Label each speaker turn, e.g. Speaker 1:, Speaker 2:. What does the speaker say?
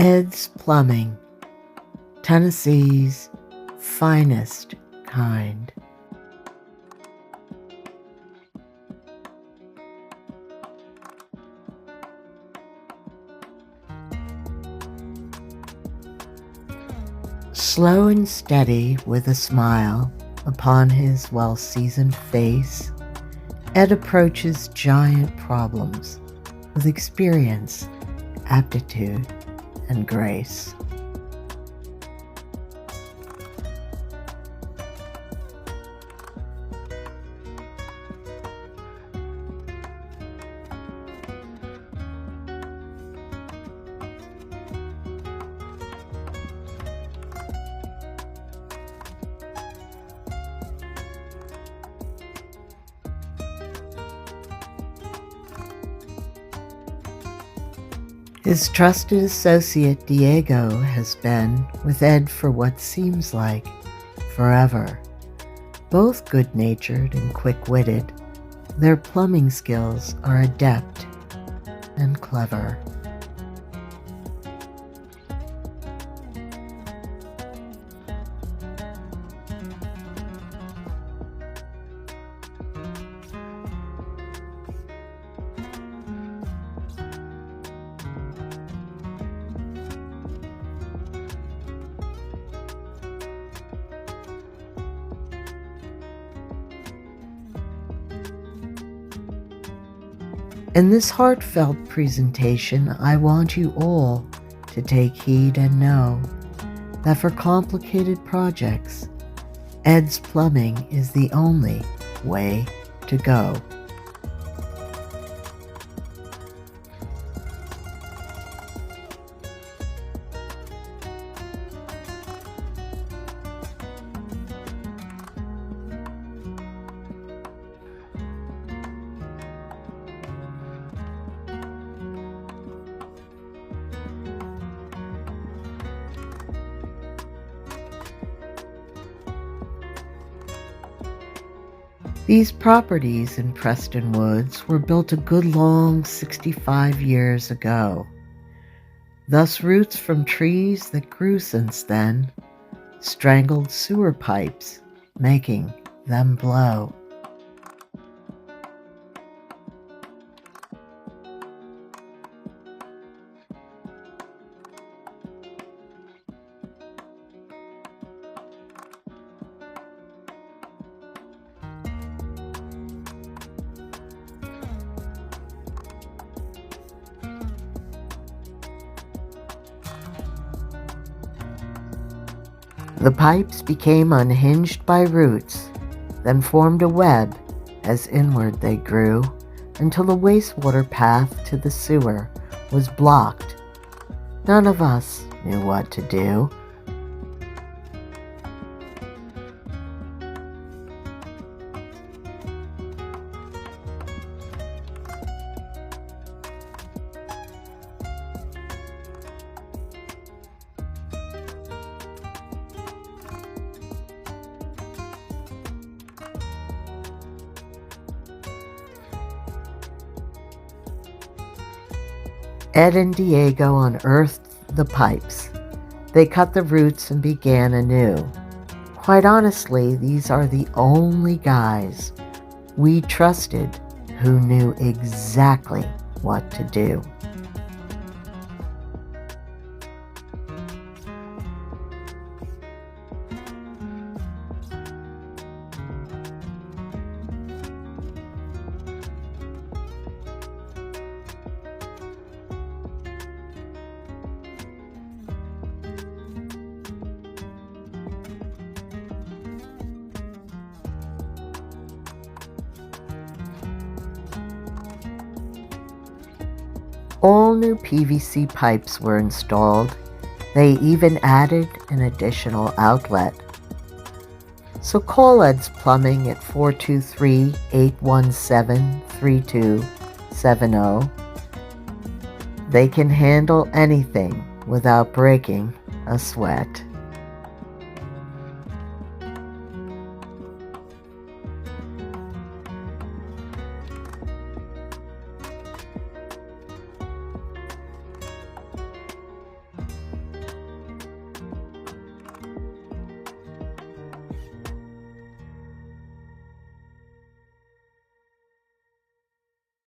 Speaker 1: Ed's Plumbing, Tennessee's finest kind. Slow and steady, with a smile upon his well-seasoned face, Ed approaches giant problems with experience, aptitude, and grace. His trusted associate Diego has been with Ed for what seems like forever. Both good-natured and quick-witted, their plumbing skills are adept and clever. In this heartfelt presentation, I want you all to take heed and know that for complicated projects, Ed's Plumbing is the only way to go. These properties in Preston Woods were built a good long 65 years ago. Thus roots from trees that grew since then strangled sewer pipes, making them blow. The pipes became unhinged by roots, then formed a web as inward they grew, until the wastewater path to the sewer was blocked. None of us knew what to do. Ed and Diego unearthed the pipes. They cut the roots and began anew. Quite honestly, these are the only guys we trusted who knew exactly what to do. All new PVC pipes were installed. They even added an additional outlet. So call Ed's Plumbing at 423-817-3270. They can handle anything without breaking a sweat.